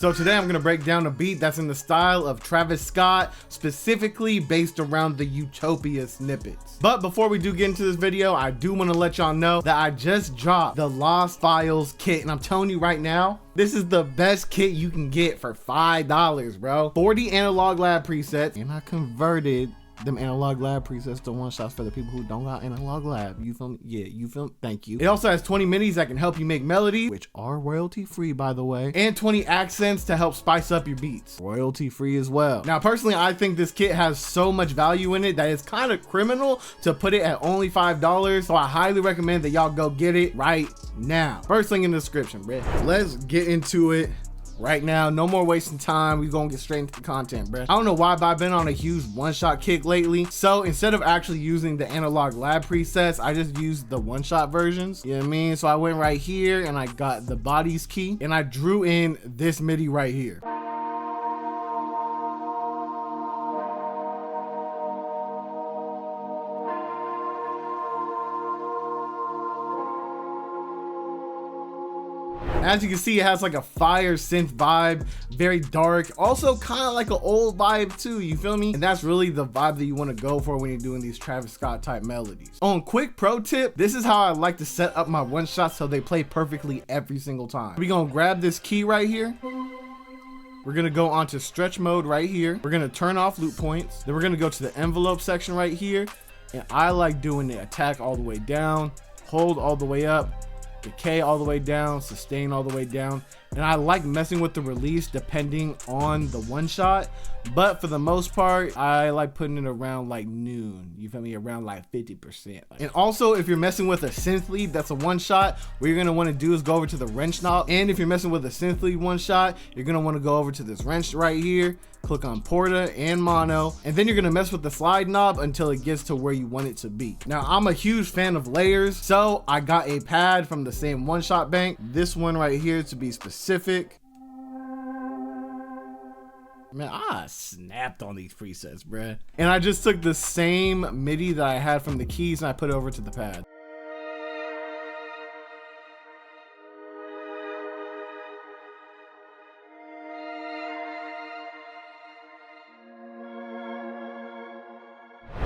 So today I'm gonna break down a beat that's in the style of Travis Scott, specifically based around the Utopia snippets. But before we do get into this video, I do wanna let y'all know that I just dropped the Lost Files kit, and I'm telling you right now, this is the best kit you can get for $5, bro. 40 Analog Lab presets, and I converted them Analog Lab presets to one shots for the people who don't got Analog Lab. You feel me? Yeah, you feel me? Thank you. It also has 20 minis that can help you make melodies, which are royalty free, by the way, and 20 accents to help spice up your beats, royalty free as well. Now, personally, I think this kit has so much value in it that it's kind of criminal to put it at only $5. So I highly recommend that y'all go get it right now. First link in the description, bro. Let's get into it right now. No more wasting time. We gonna get straight into the content, bro. I don't know why, but I've been on a huge one-shot kick lately. So instead of actually using the Analog Lab presets, I just used the one-shot versions. You know what I mean? So I went right here and I got the bodies key and I drew in this MIDI right here. As you can see, it has like a fire synth vibe, very dark, also kind of like an old vibe too, you feel me? And that's really the vibe that you want to go for when you're doing these Travis Scott type melodies. On quick pro tip, this is how I like to set up my one shots so they play perfectly every single time. We're gonna grab this key right here. We're gonna go onto stretch mode right here. We're gonna turn off loop points. Then we're gonna go to the envelope section right here. And I like doing the attack all the way down, hold all the way up, decay all the way down, sustain all the way down. And I like messing with the release depending on the one shot, but for the most part I like putting it around like noon, you feel me, around like 50%. And also, if you're messing with a synth lead that's a one shot, what you're gonna want to do is go over to the wrench knob. And if you're messing with a synth lead one shot, you're gonna want to go over to this wrench right here, click on porta and mono, and then you're gonna mess with the slide knob until it gets to where you want it to be. Now, I'm a huge fan of layers, so I got a pad from the same one shot bank, this one right here to be specific. Man, I snapped on these presets, bruh. And I just took the same MIDI that I had from the keys and I put it over to the pad.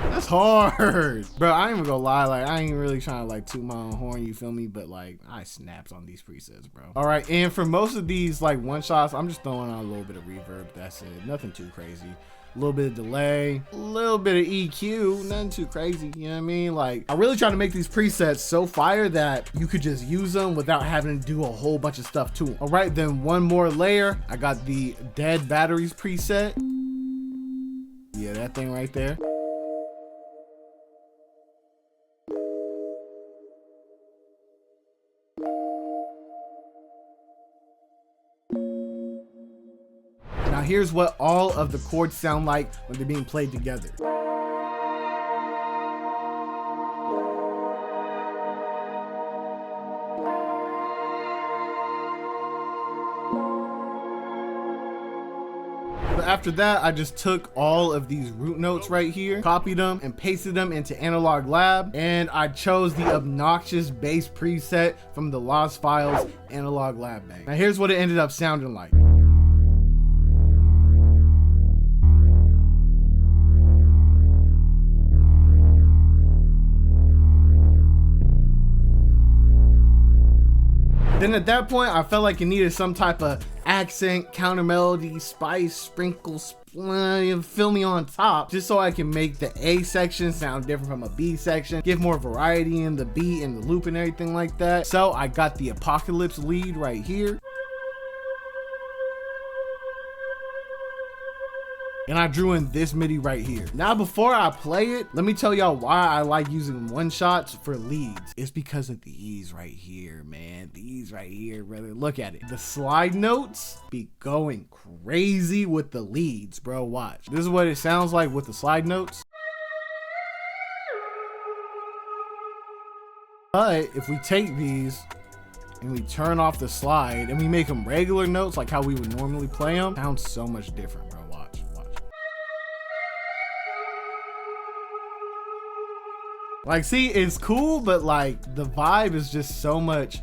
That's hard, bro. I ain't even gonna lie, like I ain't really trying to like toot my own horn, you feel me, but like I snapped on these presets, bro. All right, and for most of these like one shots, I'm just throwing on a little bit of reverb, that's it, nothing too crazy. A little bit of delay, a little bit of EQ, nothing too crazy, you know what I mean? Like I really try to make these presets so fire that you could just use them without having to do a whole bunch of stuff to them. All right, then one more layer. I got the Dead Batteries preset. Yeah, that thing right there. Now here's what all of the chords sound like when they're being played together. But after that, I just took all of these root notes right here, copied them and pasted them into Analog Lab, and I chose the obnoxious bass preset from the Lost Files Analog Lab bank. Now here's what it ended up sounding like. Then at that point, I felt like it needed some type of accent, counter melody, spice, sprinkles, fill me on top, just so I can make the A section sound different from a B section, give more variety in the beat and the loop and everything like that. So I got the Apocalypse lead right here. And I drew in this MIDI right here. Now, before I play it, let me tell y'all why I like using one shots for leads. It's because of these right here, man. These right here, brother. Look at it. The slide notes be going crazy with the leads, bro. Watch. This is what it sounds like with the slide notes. But if we take these and we turn off the slide and we make them regular notes like how we would normally play them, sounds so much different, bro. Watch. Like, see, it's cool, but like the vibe is just so much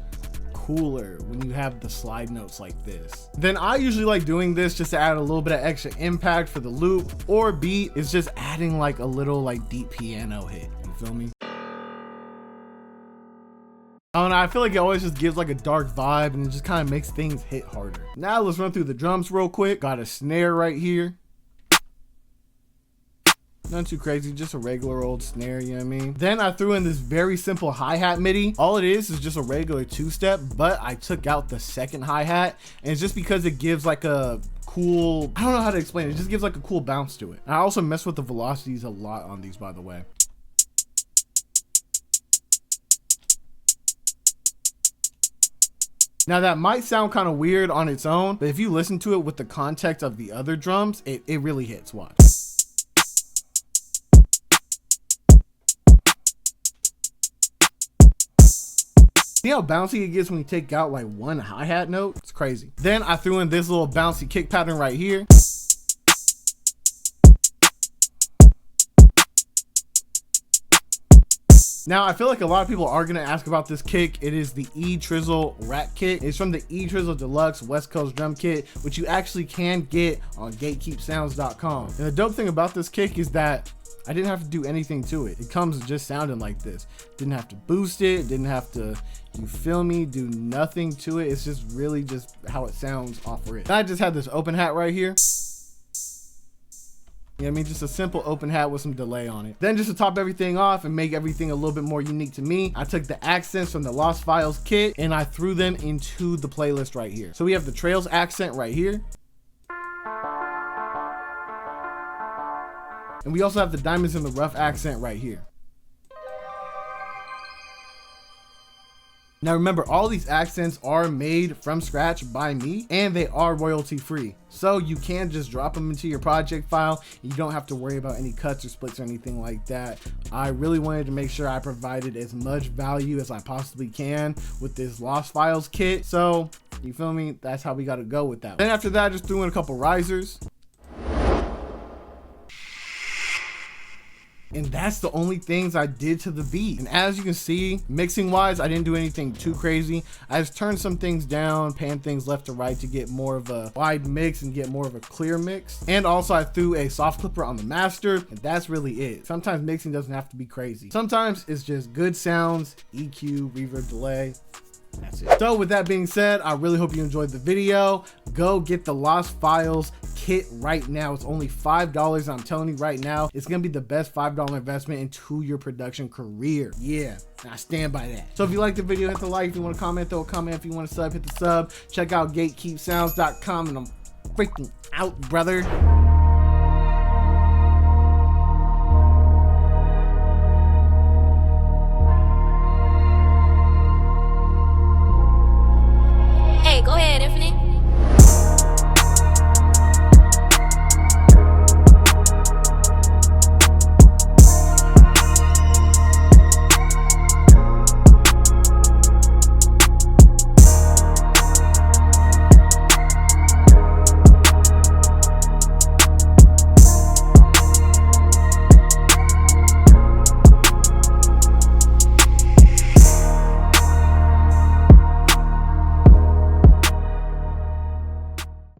cooler when you have the slide notes like this. Then I usually like doing this just to add a little bit of extra impact for the loop, or beat is just adding like a little like deep piano hit. You feel me? I don't know, I feel like it always just gives like a dark vibe and it just kind of makes things hit harder. Now let's run through the drums real quick. Got a snare right here. Not too crazy, just a regular old snare, you know what I mean? Then I threw in this very simple hi-hat MIDI. All it is just a regular two-step, but I took out the second hi-hat, and it's just because it gives like a cool, I don't know how to explain it, it just gives like a cool bounce to it. And I also mess with the velocities a lot on these, by the way. Now that might sound kind of weird on its own, but if you listen to it with the context of the other drums, it really hits. Watch. See how bouncy it gets when you take out like one hi-hat note? It's crazy. Then I threw in this little bouncy kick pattern right here. Now, I feel like a lot of people are going to ask about this kick. It is the E-Trizzle Rack Kick. It's from the E-Trizzle Deluxe West Coast Drum Kit, which you actually can get on gatekeepsounds.com. And the dope thing about this kick is that I didn't have to do anything to it. It comes just sounding like this. Didn't have to boost it. Didn't have to, you feel me, do nothing to it. It's just really just how it sounds off of it. I just had this open hat right here. You know what I mean? Just a simple open hat with some delay on it. Then just to top everything off and make everything a little bit more unique to me, I took the accents from the Lost Files kit and I threw them into the playlist right here. So we have the Trails accent right here. And we also have the Diamonds in the Rough accent right here. Now remember, all these accents are made from scratch by me and they are royalty free. So you can just drop them into your project file. You don't have to worry about any cuts or splits or anything like that. I really wanted to make sure I provided as much value as I possibly can with this Lost Files kit. So you feel me? That's how we got to go with that. Then after that, I just threw in a couple risers. And that's the only things I did to the beat. And as you can see, mixing wise, I didn't do anything too crazy. I just turned some things down, panned things left to right to get more of a wide mix and get more of a clear mix. And also I threw a soft clipper on the master, and that's really it. Sometimes mixing doesn't have to be crazy. Sometimes it's just good sounds, EQ, reverb, delay. That's it. So with that being said, I really hope you enjoyed the video. Go get the Lost Files kit right now. It's only $5. I'm telling you right now, it's gonna be the best $5 investment into your production career. Yeah, I stand by that. So if you like the video, hit the like. If you want to comment, throw a comment. If you want to sub, hit the sub. Check out gatekeepsounds.com, and I'm freaking out, brother.